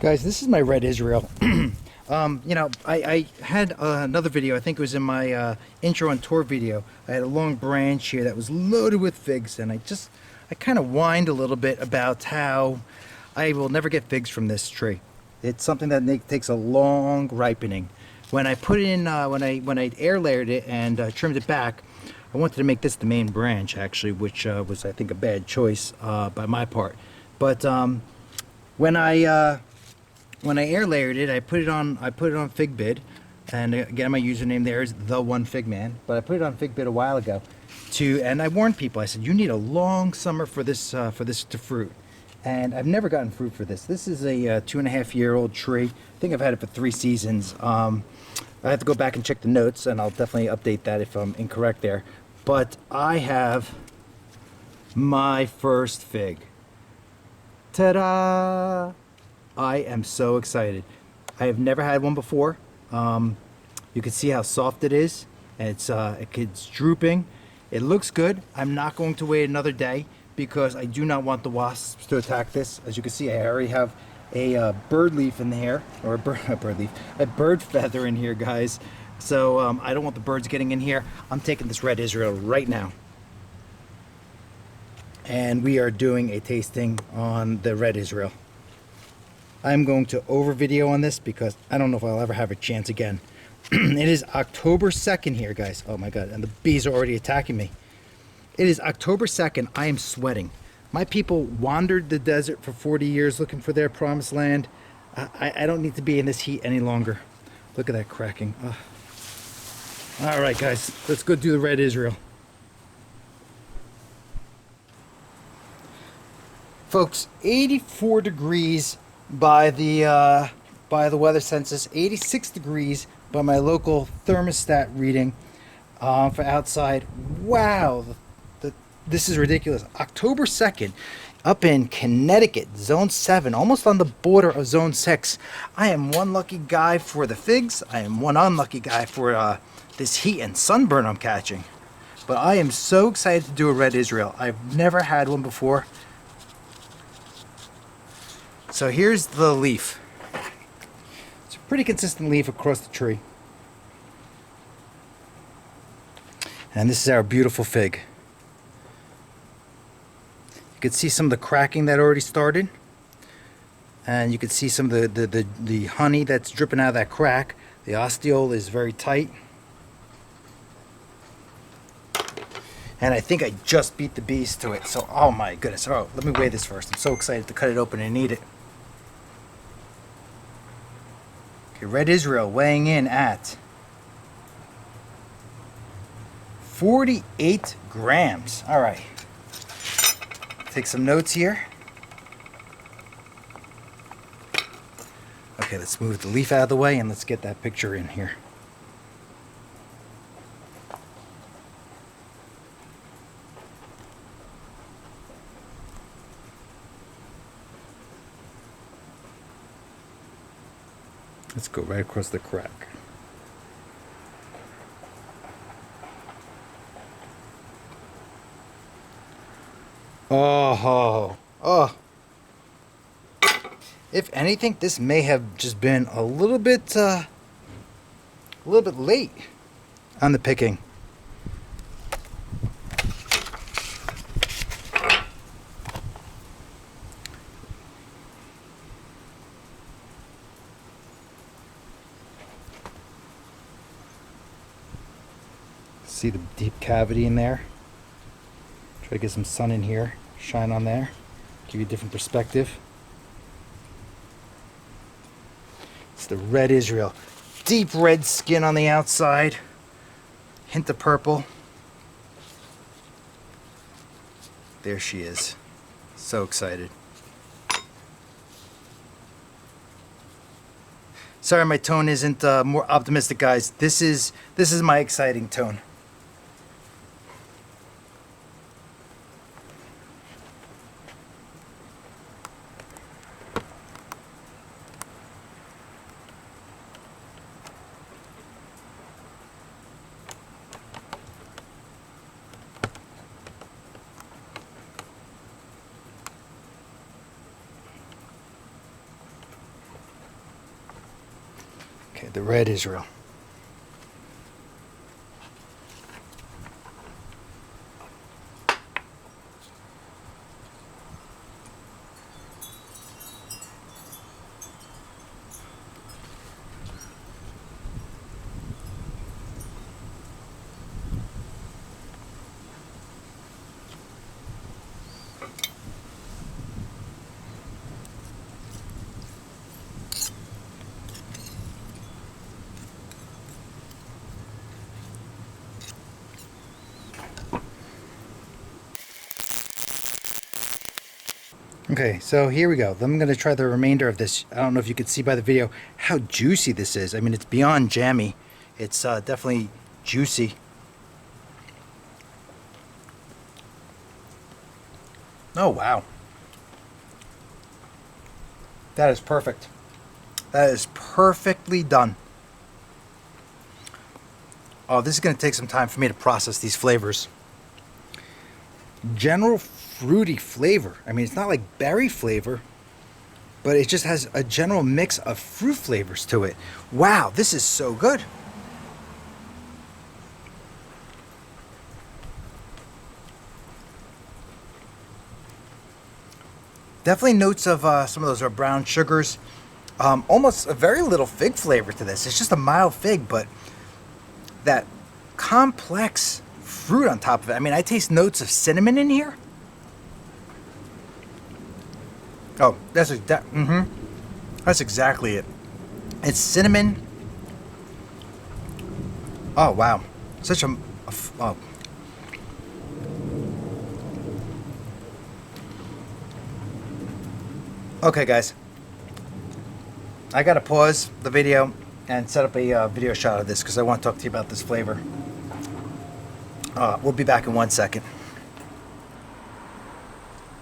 Guys, this is my red Israel. I had another video. I think it was in my intro and tour video. I had a long branch here that was loaded with figs, and I kind of whined a little bit about how I will never get figs from this tree. It's something that takes a long ripening. When I put in, when I air layered it and trimmed it back, I wanted to make this the main branch actually, which was I think a bad choice by my part. But when I air layered it, I put it on FigBid, and again my username there is the1figman. But I put it on FigBid a while ago, and I warned people. I said you need a long summer for this to fruit, and I've never gotten fruit for this. This is a 2.5-year-old tree. I think I've had it for 3 seasons. I have to go back and check the notes, and I'll definitely update that if I'm incorrect there. But I have my first fig. Ta-da! I am so excited. I have never had one before. You can see how soft it is, and it's drooping. It looks good. I'm not going to wait another day because I do not want the wasps to attack this. As you can see, I already have a bird leaf in here, or a bird feather in here, guys. So I don't want the birds getting in here. I'm taking this red Israel right now, and we are doing a tasting on the red Israel. I'm going to over video on this because I don't know if I'll ever have a chance again. It is October 2nd here, guys. Oh my God, and the bees are already attacking me. It is October 2nd. I am sweating. My people wandered the desert for 40 years looking for their promised land. I don't need to be in this heat any longer. Look at that cracking. Ugh. All right, guys, let's go do the red Israel. Folks, 84 degrees by the weather census, 86 degrees by my local thermostat reading for outside. Wow, this is ridiculous. October 2nd, up in Connecticut, Zone 7, almost on the border of Zone 6. I am one lucky guy for the figs. I am one unlucky guy for this heat and sunburn I'm catching. But I am so excited to do a red Israel. I've never had one before. So here's the leaf. It's a pretty consistent leaf across the tree. And this is our beautiful fig. You can see some of the cracking that already started. And you can see some of the honey that's dripping out of that crack. The ostiole is very tight. And I think I just beat the bees to it. So, oh my goodness. Oh, let me weigh this first. I'm so excited to cut it open and eat it. Okay, red Israel weighing in at 48 grams. All right. Take some notes here. Okay, let's move the leaf out of the way and let's get that picture in here. Let's go right across the crack. Oh. If anything, this may have just been a little bit late on the picking. See the deep cavity in there. Try to get some sun in here, shine on there, give you a different perspective. It's the red Israel. Deep red skin on the outside, hint of purple. There she is. So excited. Sorry my tone isn't more optimistic, guys. This is my exciting tone. the red Israel. Okay, so here we go. I'm going to try the remainder of this. I don't know if you could see by the video how juicy this is. I mean, it's beyond jammy. It's definitely juicy. Oh, wow. That is perfect. That is perfectly done. Oh, this is going to take some time for me to process these flavors. General fruity flavor. I mean, it's not like berry flavor, but it just has a general mix of fruit flavors to it. Wow, this is so good. Definitely notes of some of those are brown sugars. Almost a very little fig flavor to this. It's just a mild fig, but that complex fruit on top of it. I mean, I taste notes of cinnamon in here. Oh, that's that's exactly it. It's cinnamon. Oh wow, such a oh. Okay, guys, I gotta pause the video and set up a video shot of this because I want to talk to you about this flavor. We'll be back in 1 second.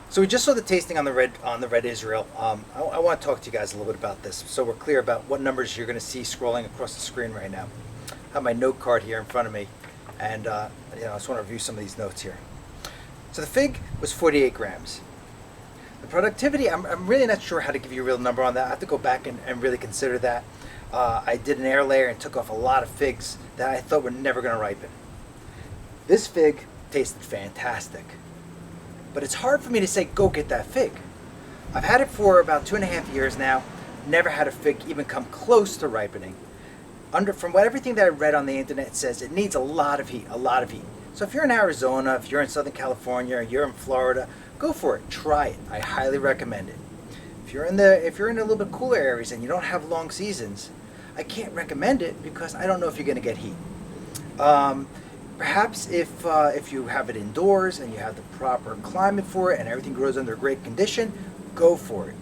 So we just saw the tasting on the red Israel. I want to talk to you guys a little bit about this, so we're clear about what numbers you're going to see scrolling across the screen right now. I have my note card here in front of me, and I just want to review some of these notes here. So the fig was 48 grams. The productivity, I'm really not sure how to give you a real number on that. I have to go back and really consider that. I did an air layer and took off a lot of figs that I thought were never going to ripen. This fig tasted fantastic. But it's hard for me to say, go get that fig. I've had it for about 2.5 years now. Never had a fig even come close to ripening. From everything that I read on the internet, it says it needs a lot of heat, a lot of heat. So if you're in Arizona, if you're in Southern California, or you're in Florida, go for it. Try it. I highly recommend it. If you're in a little bit cooler areas and you don't have long seasons, I can't recommend it because I don't know if you're going to get heat. Perhaps if you have it indoors and you have the proper climate for it and everything grows under great condition, go for it.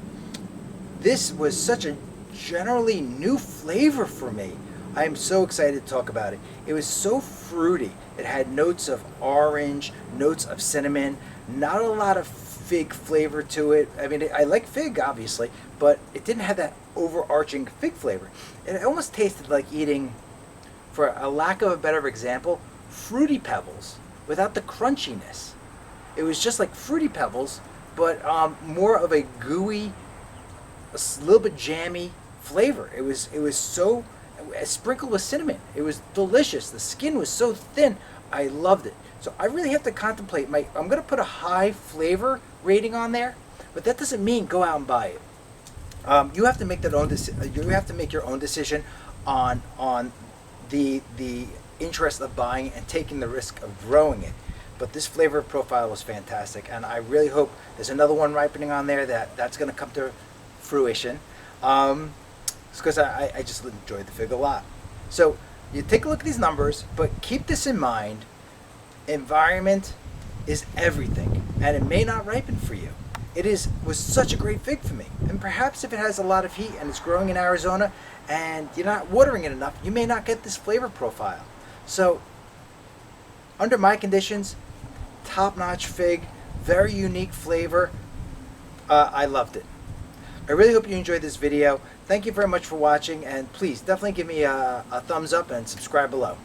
This was such a generally new flavor for me. I am so excited to talk about it. It was so fruity. It had notes of orange, notes of cinnamon, not a lot of fig flavor to it. I mean, I like fig, obviously, but it didn't have that overarching fig flavor. It almost tasted like eating, for a lack of a better example, Fruity Pebbles without the crunchiness. It was just like Fruity Pebbles, but more of a gooey, a little bit jammy flavor. It was so sprinkled with cinnamon. It was delicious. The skin was so thin. I loved it. So I really have to contemplate. I'm going to put a high flavor rating on there, but that doesn't mean go out and buy it. You have to make you have to make your own decision on the interest of buying and taking the risk of growing it. But this flavor profile was fantastic, and I really hope there's another one ripening on there that's going to come to fruition. Because I just enjoyed the fig a lot. So you take a look at these numbers, but keep this in mind. Environment is everything, and it may not ripen for you. Was such a great fig for me, and perhaps if it has a lot of heat and it's growing in Arizona and you're not watering it enough, you may not get this flavor profile. So under my conditions, top-notch fig, very unique flavor. I loved it. I really hope you enjoyed this video. Thank you very much for watching, and please definitely give me a thumbs up and subscribe below.